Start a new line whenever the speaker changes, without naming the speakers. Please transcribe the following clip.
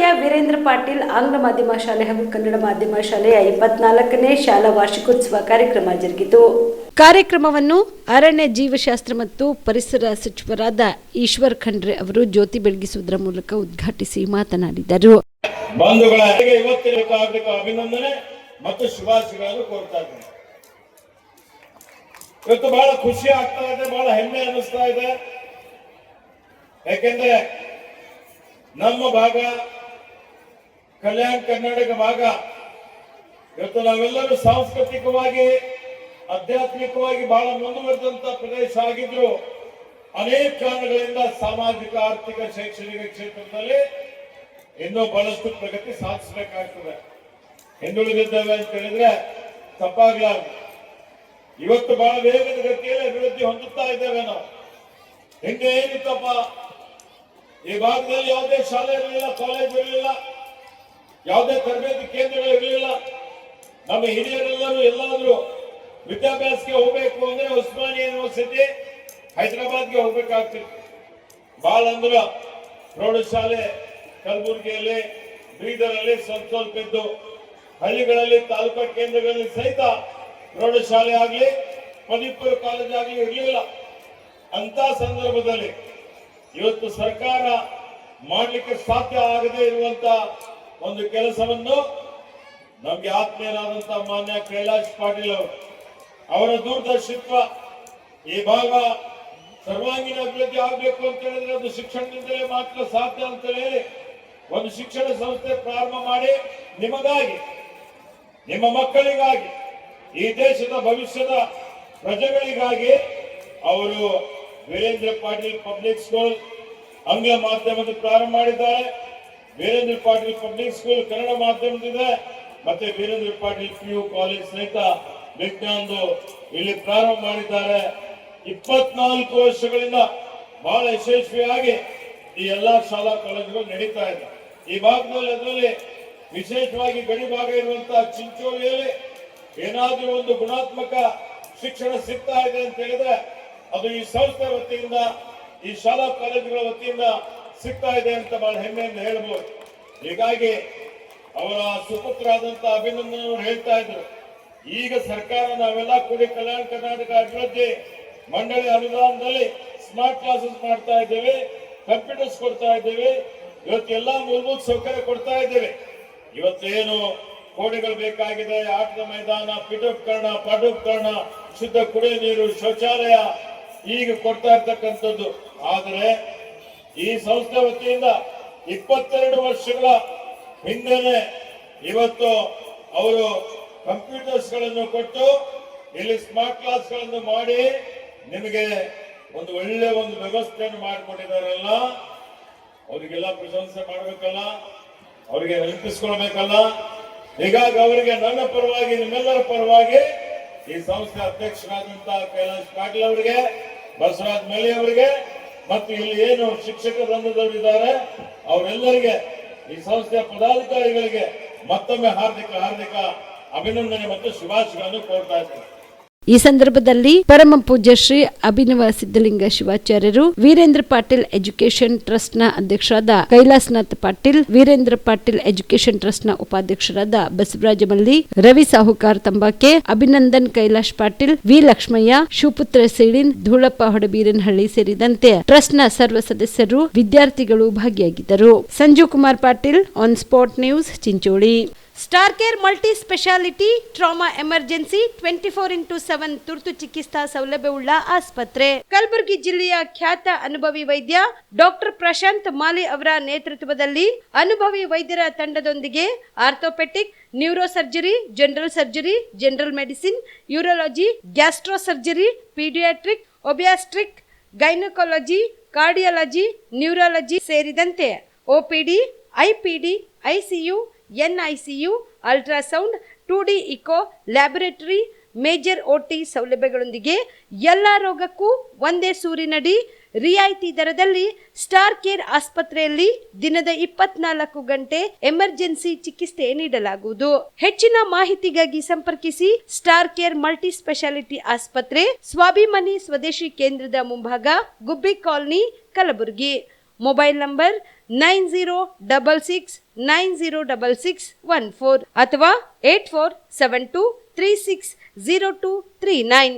ಕಲಬುರಗಿಯ ವೀರೇಂದ್ರ ಪಾಟೀಲ್ ಆಂಗ್ಲ ಮಾಧ್ಯಮ ಶಾಲೆ ಹಾಗೂ ಕನ್ನಡ ಮಾಧ್ಯಮ ಶಾಲೆಯ 24ನೇ ಶಾಲಾ ವಾರ್ಷಿಕೋತ್ಸವ ಕಾರ್ಯಕ್ರಮ ಜರುಗಿತು. ಕಾರ್ಯಕ್ರಮವನ್ನು ಅರಣ್ಯ ಜೀವಶಾಸ್ತ್ರ ಮತ್ತು ಪರಿಸರ ಸಚಿವರಾದ ಈಶ್ವರ್ ಖಂಡ್ರೆ ಅವರು ಜ್ಯೋತಿ ಬೆಳಗಿಸುವುದರ ಮೂಲಕ ಉದ್ಘಾಟಿಸಿ ಮಾತನಾಡಿದರು.
ಅಭಿನಂದನೆ ಮತ್ತು ಶುಭಾಶಯಗಳನ್ನು ಕೋರ್ತಾ ಇದ್ದೇನೆ. ಇವತ್ತು ಬಹಳ ಖುಷಿ ಆಗ್ತಾ ಇದೆ, ಬಹಳ ಹೆಮ್ಮೆ ಅನ್ನಿಸ್ತಾ ಇದೆ. ಯಾಕೆಂದ್ರೆ ನಮ್ಮ ಭಾಗ ಕಲ್ಯಾಣ ಕರ್ನಾಟಕ ಭಾಗ ಇವತ್ತು ನಾವೆಲ್ಲರೂ ಸಾಂಸ್ಕೃತಿಕವಾಗಿ ಆಧ್ಯಾತ್ಮಿಕವಾಗಿ ಬಹಳ ಮುಂದುವರೆದಂತ ಪ್ರದೇಶ ಆಗಿದ್ರು ಅನೇಕ ಕಾರಣಗಳಿಂದ ಸಾಮಾಜಿಕ ಆರ್ಥಿಕ ಶೈಕ್ಷಣಿಕ ಕ್ಷೇತ್ರದಲ್ಲಿ ಇನ್ನೂ ಬಹಳಷ್ಟು ಪ್ರಗತಿ ಸಾಧಿಸಬೇಕಾಗ್ತದೆ. ಹಿಂದುಳಿದಿದ್ದೇವೆ ಅಂತ ಹೇಳಿದ್ರೆ ತಪ್ಪಾಗಲಾರದು. ಇವತ್ತು ಬಹಳ ವೇಗದ ಗತಿಯಲ್ಲಿ ಅಭಿವೃದ್ಧಿ ಹೊಂದುತ್ತಾ ಇದ್ದೇವೆ ನಾವು. ಹಿಂದೆ ಏನಿತ್ತಪ್ಪ, ಈ ಭಾಗದಲ್ಲಿ ಯಾವುದೇ ಶಾಲೆ ಇರಲಿಲ್ಲ, ಕಾಲೇಜ್ ಇರಲಿಲ್ಲ, ಯಾವುದೇ ತರಬೇತಿ ಕೇಂದ್ರಗಳು ಇರಲಿಲ್ಲ. ನಮ್ಮ ಹಿರಿಯರೆಲ್ಲರೂ ಎಲ್ಲಾದ್ರೂ ವಿದ್ಯಾಭ್ಯಾಸಕ್ಕೆ ಹೋಗ್ಬೇಕು ಅಂದ್ರೆ ಉಸ್ಮಾನಿಯಾ ಯೂನಿವರ್ಸಿಟಿ ಹೈದರಾಬಾದ್ಗೆ ಹೋಗ್ಬೇಕಾಗ್ತಿತ್ತು. ಬಹಳ ಅಂದ್ರ ಪ್ರೌಢಶಾಲೆ ಕಲಬುರಗಿಯಲ್ಲಿ, ಬೀದರಲ್ಲಿ ಸ್ವಲ್ಪ ಇದ್ದು, ಹಳ್ಳಿಗಳಲ್ಲಿ ತಾಲೂಕಾ ಕೇಂದ್ರಗಳಲ್ಲಿ ಸಹಿತ ಪ್ರೌಢಶಾಲೆ ಆಗ್ಲಿ ಪದವಿಪೂರ್ವ ಕಾಲೇಜ್ ಆಗ್ಲಿ ಇರಲಿಲ್ಲ. ಅಂತ ಸಂದರ್ಭದಲ್ಲಿ ಇವತ್ತು ಸರ್ಕಾರ ಮಾಡಲಿಕ್ಕೆ ಸಾಧ್ಯ ಆಗದೆ ಇರುವಂತ ಒಂದು ಕೆಲಸವನ್ನು ನಮ್ಗೆ ಆತ್ಮೀಯರಾದಂತಹ ಮಾನ್ಯ ಕೈಲಾಶ್ ಪಾಟೀಲ್ ಅವರ ದೂರದರ್ಶಿತ್ವ, ಈ ಭಾಗ ಸರ್ವಾಂಗೀಣ ಅಭಿವೃದ್ಧಿ ಆಗಬೇಕು ಅಂತ ಹೇಳಿದ್ರೆ ಅದು ಶಿಕ್ಷಣದಿಂದಲೇ ಮಾತ್ರ ಸಾಧ್ಯ ಅಂತ ಹೇಳಿ ಒಂದು ಶಿಕ್ಷಣ ಸಂಸ್ಥೆ ಪ್ರಾರಂಭ ಮಾಡಿ ನಿಮಗಾಗಿ, ನಿಮ್ಮ ಮಕ್ಕಳಿಗಾಗಿ, ಈ ದೇಶದ ಭವಿಷ್ಯದ ಪ್ರಜೆಗಳಿಗಾಗಿ ಅವರು ವೀರೇಂದ್ರ ಪಾಟೀಲ್ ಪಬ್ಲಿಕ್ ಸ್ಕೂಲ್ ಆಂಗ್ಲ ಮಾಧ್ಯಮದ ಪ್ರಾರಂಭ ಮಾಡಿದ್ದಾರೆ. ವೀರೇಂದ್ರ ಪಾಟೀಲ್ ಪಬ್ಲಿಕ್ ಸ್ಕೂಲ್ ಕನ್ನಡ ಮಾಧ್ಯಮದಿದೆ. ಮತ್ತೆ ವೀರೇಂದ್ರ ಪಾಟೀಲ್ PU ಕಾಲೇಜ್ ಸಹಿತ ವಿಜ್ಞಾನದು ಇಲ್ಲಿ ಪ್ರಾರಂಭ ಮಾಡಿದ್ದಾರೆ. 24 ವರ್ಷಗಳಿಂದ ಬಹಳ ಯಶಸ್ವಿಯಾಗಿ ಈ ಎಲ್ಲಾ ಶಾಲಾ ಕಾಲೇಜುಗಳು ನಡೀತಾ ಇದೆ. ಈ ಭಾಗದಲ್ಲಿ ಅದರಲ್ಲಿ ವಿಶೇಷವಾಗಿ ಗಡಿ ಭಾಗ ಇರುವಂತಹ ಚಿಂಚೋಳಿಯಲ್ಲಿ ಏನಾದ್ರೂ ಒಂದು ಗುಣಾತ್ಮಕ ಶಿಕ್ಷಣ ಸಿಗ್ತಾ ಇದೆ ಅಂತ ಹೇಳಿದ್ರೆ ಅದು ಈ ಸಂಸ್ಥೆ ವತಿಯಿಂದ, ಈ ಶಾಲಾ ಕಾಲೇಜುಗಳ ವತಿಯಿಂದ ಸಿಗ್ತಾ ಇದೆ ಅಂತ ಬಹಳ ಹೆಮ್ಮೆಯಿಂದ ಹೇಳ್ಬೋದು. ಹೀಗಾಗಿ ಅವರ ಸುಪುತ್ರರಾದಂತಹ ಅಭಿನಂದನ್ ಅವರು ಹೇಳ್ತಾ ಇದ್ರು, ಈಗ ಸರ್ಕಾರ ನಾವೆಲ್ಲ ಕೂಡಿ ಕಲ್ಯಾಣ ಕರ್ನಾಟಕ ಅಭಿವೃದ್ಧಿ ಮಂಡಳಿ ಅನುದಾನದಲ್ಲಿ ಸ್ಮಾರ್ಟ್ ಕ್ಲಾಸಸ್ ಮಾಡ್ತಾ ಇದ್ದೇವೆ, ಕಂಪ್ಯೂಟರ್ಸ್ ಕೊಡ್ತಾ ಇದ್ದೇವೆ, ಇವತ್ತೆಲ್ಲಾ ಮೂಲಭೂತ ಸೌಕರ್ಯ ಕೊಡ್ತಾ ಇದ್ದೇವೆ. ಇವತ್ತೇನು ಕೋಣೆಗಳು ಬೇಕಾಗಿದೆ, ಆಟದ ಮೈದಾನ, ಪೀಠೋಪಕರಣ, ಪಾಠೋಪಕರಣ, ಶುದ್ಧ ಕುಡಿಯುವ ನೀರು, ಶೌಚಾಲಯ ಈಗ ಕೊಡ್ತಾ ಇರ್ತಕ್ಕಂಥದ್ದು. ಆದರೆ ಈ ಸಂಸ್ಥೆ ವತಿಯಿಂದ 22 ವರ್ಷಗಳ ಹಿಂದೆನೆ ಇವತ್ತು ಅವರು ಕಂಪ್ಯೂಟರ್ಸ್ ಗಳನ್ನು ಕೊಟ್ಟು ಇಲ್ಲಿ ಸ್ಮಾರ್ಟ್ ಕ್ಲಾಸ್ ಗಳನ್ನು ಮಾಡಿ ನಿಮಗೆ ಒಂದು ಒಳ್ಳೆ ಒಂದು ವ್ಯವಸ್ಥೆಯನ್ನು ಮಾಡಿಕೊಟ್ಟಿದ್ದಾರಲ್ಲ, ಅವರಿಗೆಲ್ಲ ಪ್ರಶಂಸೆ ಮಾಡಬೇಕಲ್ಲ, ಅವರಿಗೆ ನೆನಪಿಸ್ಕೊಳ್ಬೇಕಲ್ಲ. ಹೀಗಾಗಿ ಅವರಿಗೆ ನನ್ನ ಪರವಾಗಿ, ನಿಮ್ಮೆಲ್ಲರ ಪರವಾಗಿ ಈ ಸಂಸ್ಥೆ ಅಧ್ಯಕ್ಷರಾದಂತಹ ಕೈಲಾಶ್ ಪಾಟೀಲ್ ಅವರಿಗೆ, ಬಸವರಾಜ್ ಮಲಿ ಅವರಿಗೆ ಮತ್ತು ಇಲ್ಲಿ ಏನು ಶಿಕ್ಷಕ ವೃಂದದವರಿದ್ದಾರೆ ಅವರೆಲ್ಲರಿಗೆ, ಈ ಸಂಸ್ಥೆಯ ಪದಾಧಿಕಾರಿಗಳಿಗೆ ಮತ್ತೊಮ್ಮೆ ಹಾರ್ದಿಕ ಅಭಿನಂದನೆ ಮತ್ತು ಶುಭಾಶಯಗಳನ್ನು ಕೋರ್ತಾ ಇದ್ದೇನೆ.
ಈ ಸಂದರ್ಭದಲ್ಲಿ ಪರಮ ಪೂಜ್ಯ ಶ್ರೀ ಅಭಿನವ ಸಿದ್ದಲಿಂಗ ಶಿವಾಚಾರ್ಯರು, ವೀರೇಂದ್ರ ಪಾಟೀಲ್ ಎಜುಕೇಶನ್ ಟ್ರಸ್ಟ್ನ ಅಧ್ಯಕ್ಷರಾದ ಕೈಲಾಸನಾಥ್ ಪಾಟೀಲ್, ವೀರೇಂದ್ರ ಪಾಟೀಲ್ ಎಜುಕೇಶನ್ ಟ್ರಸ್ಟ್ನ ಉಪಾಧ್ಯಕ್ಷರಾದ ಬಸವರಾಜ ಮಲ್ಲಿ, ರವಿ ಸಾಹುಕಾರ್ ತಂಬಾಕೆ, ಅಭಿನಂದನ್ ಕೈಲಾಶ್ ಪಾಟೀಲ್, ವಿ ಲಕ್ಷ್ಮಯ್ಯ, ಶಿವಪುತ್ರ ಸೇಳಿನ್, ಧೂಳಪ್ಪ ಹೊಡಬೀರನಹಳ್ಳಿ ಸೇರಿದಂತೆ ಟ್ರಸ್ಟ್ನ ಸರ್ವ ಸದಸ್ಯರು, ವಿದ್ಯಾರ್ಥಿಗಳು ಭಾಗಿಯಾಗಿದ್ದರು. Sanjeev Kumar Patil, on spot news, Chincholi. Star care multi speciality trauma emergency 24x7 ತುರ್ತು ಚಿಕಿತ್ಸಾ ಸೌಲಭ್ಯವುಳ್ಳ ಆಸ್ಪತ್ರೆ. ಕಲಬುರಗಿ ಜಿಲ್ಲೆಯ ಖ್ಯಾತ ಅನುಭವಿ ವೈದ್ಯ ಡಾಕ್ಟರ್ ಪ್ರಶಾಂತ್ ಮಾಲಿ ಅವರ ನೇತೃತ್ವದಲ್ಲಿ ಅನುಭವಿ ವೈದ್ಯರ ತಂಡದೊಂದಿಗೆ orthopaedic, neuro surgery, general surgery, general medicine, urology, gastro surgery, paediatric, obstetric, gynaecology, cardiology, neurology ಸೇರಿದಂತೆ OPD, IPD, ICU, NICU, ultrasound, 2D echo, laboratory, major OT ಸೌಲಭ್ಯಗಳೊಂದಿಗೆ ಎಲ್ಲ ರೋಗಕ್ಕೂ ಒಂದೇ ಸೂರಿನಡಿ ರಿಯಾಯಿತಿ ದರದಲ್ಲಿ ಸ್ಟಾರ್ ಕೇರ್ ಆಸ್ಪತ್ರೆಯಲ್ಲಿ ದಿನದ 24 ಗಂಟೆ ಎಮರ್ಜೆನ್ಸಿ ಚಿಕಿತ್ಸೆ ನೀಡಲಾಗುವುದು. ಹೆಚ್ಚಿನ ಮಾಹಿತಿಗಾಗಿ ಸಂಪರ್ಕಿಸಿ ಸ್ಟಾರ್ ಕೇರ್ ಮಲ್ಟಿ ಸ್ಪೆಷಾಲಿಟಿ ಆಸ್ಪತ್ರೆ, ಸ್ವಾಭಿಮಾನಿ ಸ್ವದೇಶಿ ಕೇಂದ್ರದ ಮುಂಭಾಗ, ಗುಬ್ಬಿ ಕಾಲನಿ, ಕಲಬುರಗಿ. ಮೊಬೈಲ್ ನಂಬರ್ 9066906614 ಅಥವಾ 8472360239.